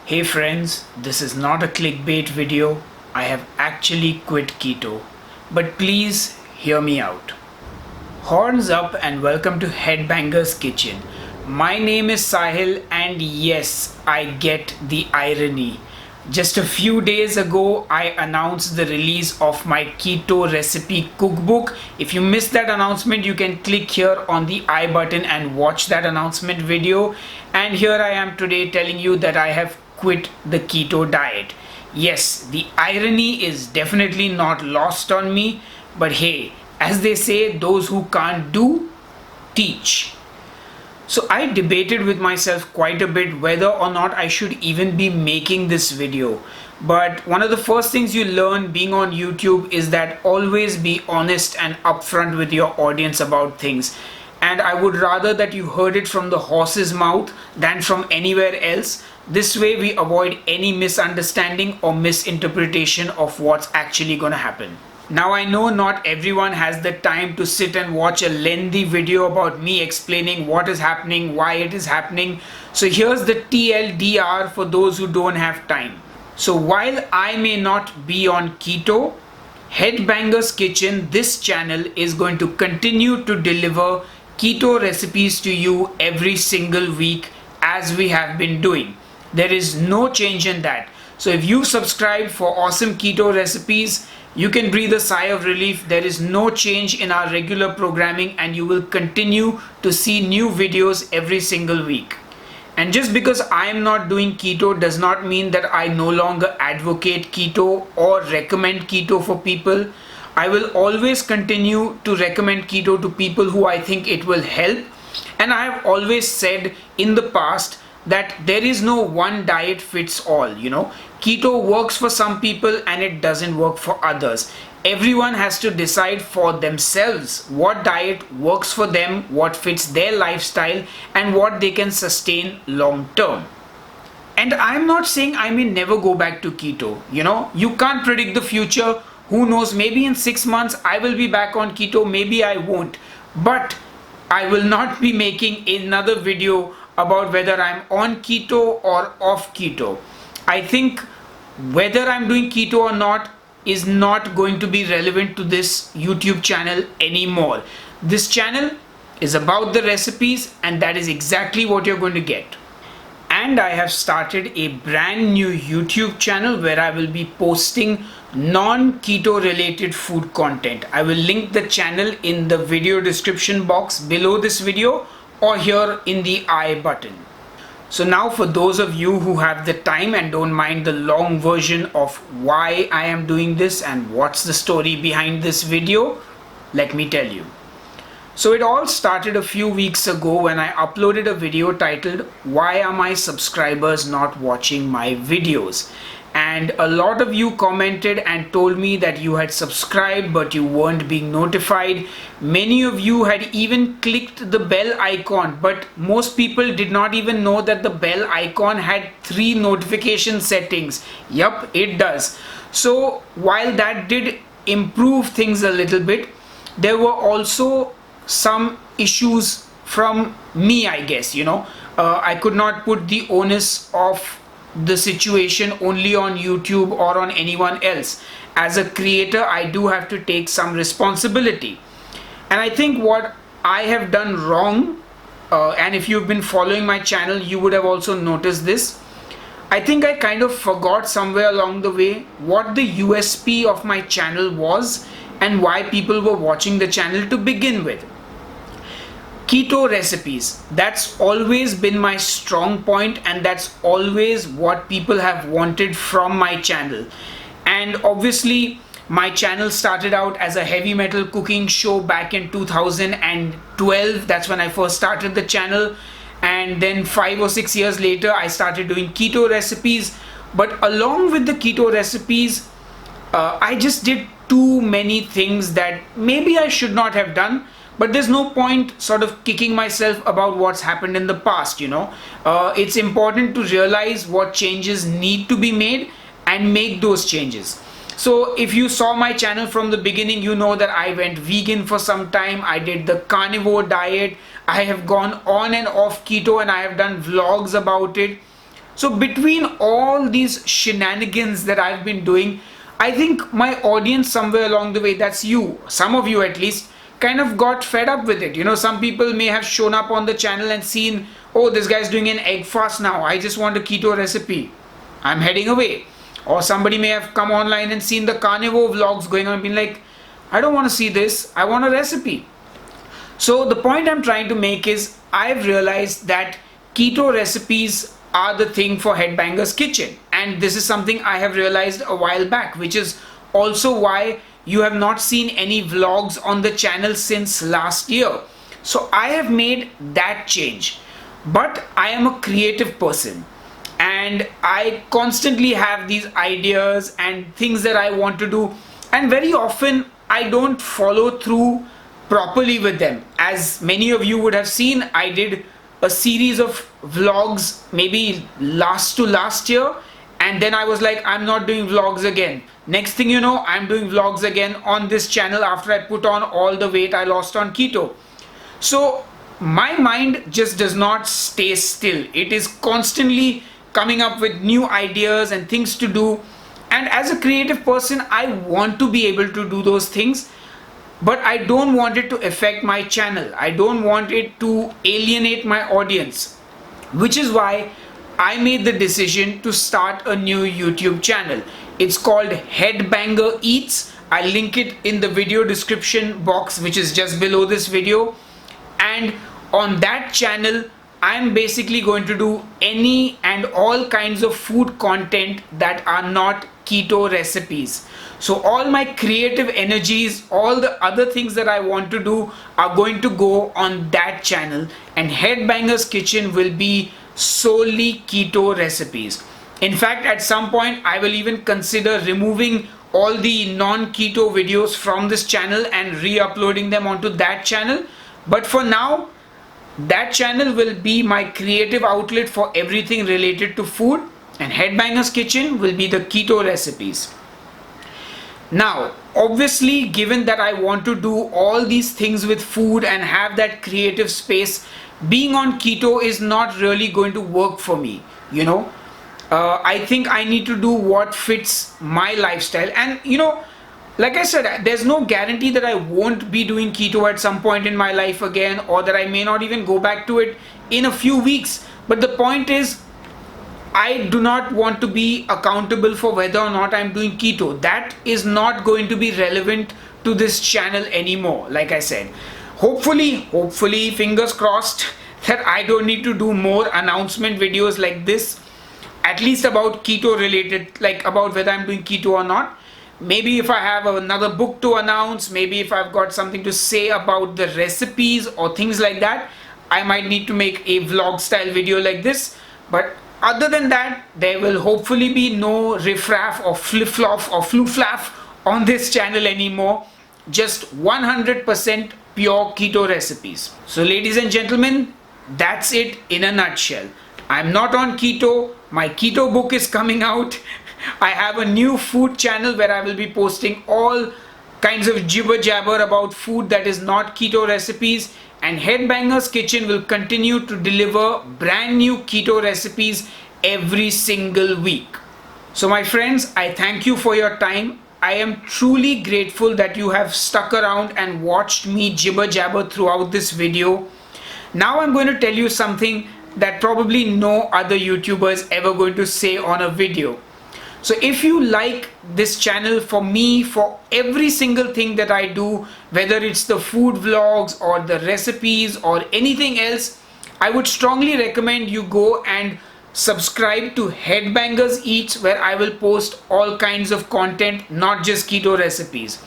Hey friends, this is not a clickbait video. I have actually quit keto. But please hear me out. Horns up and welcome to Headbanger's Kitchen. My name is Sahil and yes, I get the irony. Just a few days ago, I announced the release of my keto recipe cookbook. If you missed that announcement, you can click here on the I button and watch that announcement video. And here I am today telling you that I have quit the keto diet. Yes, the irony is definitely not lost on me, but hey, as they say, those who can't do, teach. So I debated with myself quite a bit whether or not I should even be making this video. But one of the first things you learn being on YouTube is that always be honest and upfront with your audience about things. And I would rather that you heard it from the horse's mouth than from anywhere else. This way we avoid any misunderstanding or misinterpretation of what's actually going to happen. Now I know not everyone has the time to sit and watch a lengthy video about me explaining what is happening, why it is happening. So here's the TLDR for those who don't have time. So while I may not be on keto, Headbanger's Kitchen, this channel is going to continue to deliver keto recipes to you every single week as we have been doing. There is no change in that. So if you subscribe for awesome keto recipes, you can breathe a sigh of relief. There is no change in our regular programming and you will continue to see new videos every single week. And just because I am not doing keto does not mean that I no longer advocate keto or recommend keto for people. I will always continue to recommend keto to people who I think it will help. And I have always said in the past that there is no one diet fits all, Keto works for some people and it doesn't work for others. Everyone has to decide for themselves what diet works for them, what fits their lifestyle, and what they can sustain long term. And I'm not saying I may never go back to keto. You can't predict the future. Who knows, maybe in 6 months I will be back on keto, maybe I won't. But I will not be making another video about whether I'm on keto or off keto. I think whether I'm doing keto or not is not going to be relevant to this YouTube channel anymore. This channel is about the recipes and that is exactly what you're going to get. And I have started a brand new YouTube channel where I will be posting non-keto related food content. I will link the channel in the video description box below this video or here in the I button. So now for those of you who have the time and don't mind the long version of why I am doing this and what's the story behind this video, let me tell you. So it all started a few weeks ago when I uploaded a video titled "Why are my subscribers not watching my videos?" And a lot of you commented and told me that you had subscribed but you weren't being notified. Many of you had even clicked the bell icon, but most people did not even know that the bell icon had 3 notification settings. Yup, it does. So while that did improve things a little bit, there were also some issues from me, I guess. I could not put the onus of the situation only on YouTube or on anyone else. As a creator, I do have to take some responsibility. And I think what I have done wrong, and if you've been following my channel, you would have also noticed this. I think I kind of forgot somewhere along the way what the USP of my channel was and why people were watching the channel to begin with. Keto recipes, that's always been my strong point and that's always what people have wanted from my channel. And obviously my channel started out as a heavy metal cooking show back in 2012. That's when I first started the channel, and then 5 or 6 years later I started doing keto recipes. But along with the keto recipes, I just did too many things that maybe I should not have done. But there's no point sort of kicking myself about what's happened in the past, It's important to realize what changes need to be made and make those changes. So if you saw my channel from the beginning, you know that I went vegan for some time. I did the carnivore diet. I have gone on and off keto and I have done vlogs about it. So between all these shenanigans that I've been doing, I think my audience somewhere along the way, that's you, some of you at least, kind of got fed up with it. Some people may have shown up on the channel and seen, oh, this guy's doing an egg fast now, I just want a keto recipe, I'm heading away. Or somebody may have come online and seen the carnivore vlogs going on and been like, I don't want to see this, I want a recipe. So the point I'm trying to make is, I've realized that keto recipes are the thing for Headbangers Kitchen, and this is something I have realized a while back, which is also why you have not seen any vlogs on the channel since last year. So I have made that change. But I am a creative person and I constantly have these ideas and things that I want to do, and very often I don't follow through properly with them. As many of you would have seen, I did a series of vlogs maybe last year, and then I was like, I'm not doing vlogs again. Next thing you know, I'm doing vlogs again on this channel after I put on all the weight I lost on keto. So my mind just does not stay still. It is constantly coming up with new ideas and things to do, and as a creative person I want to be able to do those things, but I don't want it to affect my channel. I don't want it to alienate my audience, which is why I made the decision to start a new YouTube channel. It's called Headbanger Eats. I'll link it in the video description box, which is just below this video. And on that channel, I'm basically going to do any and all kinds of food content that are not keto recipes. So all my creative energies, all the other things that I want to do are going to go on that channel, and Headbangers Kitchen will be solely keto recipes. In fact, at some point I will even consider removing all the non-keto videos from this channel and re-uploading them onto that channel. But for now, that channel will be my creative outlet for everything related to food, and Headbangers Kitchen will be the keto recipes. Now, obviously, given that I want to do all these things with food and have that creative space, being on keto is not really going to work for me. I think I need to do what fits my lifestyle, and like I said, there's no guarantee that I won't be doing keto at some point in my life again, or that I may not even go back to it in a few weeks. But the point is, I do not want to be accountable for whether or not I'm doing keto. That is not going to be relevant to this channel anymore. Like I said, hopefully, fingers crossed, that I don't need to do more announcement videos like this, at least about keto related, like about whether I'm doing keto or not. Maybe if I have another book to announce, maybe if I've got something to say about the recipes or things like that, I might need to make a vlog style video like this. But other than that, there will hopefully be no riffraff or flip-flop or flu-flaff on this channel anymore. Just 100% pure keto recipes. So ladies and gentlemen, that's it in a nutshell. I'm not on keto. My keto book is coming out. I have a new food channel where I will be posting all kinds of jibber jabber about food that is not keto recipes, and Headbangers Kitchen will continue to deliver brand new keto recipes every single week. So my friends, I thank you for your time. I am truly grateful that you have stuck around and watched me jibber jabber throughout this video. Now I'm going to tell you something that probably no other YouTuber is ever going to say on a video. So if you like this channel, for me, for every single thing that I do, whether it's the food vlogs or the recipes or anything else, I would strongly recommend you go and subscribe to Headbangers Eats, where I will post all kinds of content, not just keto recipes.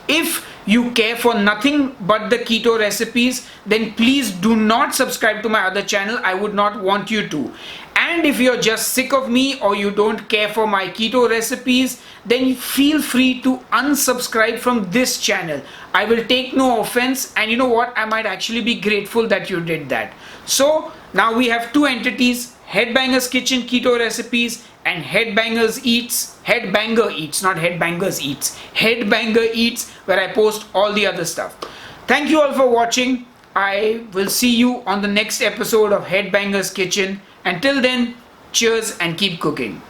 If you care for nothing but the keto recipes, then please do not subscribe to my other channel. I would not want you to. And if you're just sick of me or you don't care for my keto recipes, then feel free to unsubscribe from this channel. I will take no offense, and you know what? I might actually be grateful that you did that. So now we have two entities, Headbangers Kitchen Keto Recipes and Headbangers Eats. Headbanger Eats, not Headbangers Eats. Headbanger Eats, where I post all the other stuff. Thank you all for watching. I will see you on the next episode of Headbangers Kitchen. Until then, Cheers and keep cooking.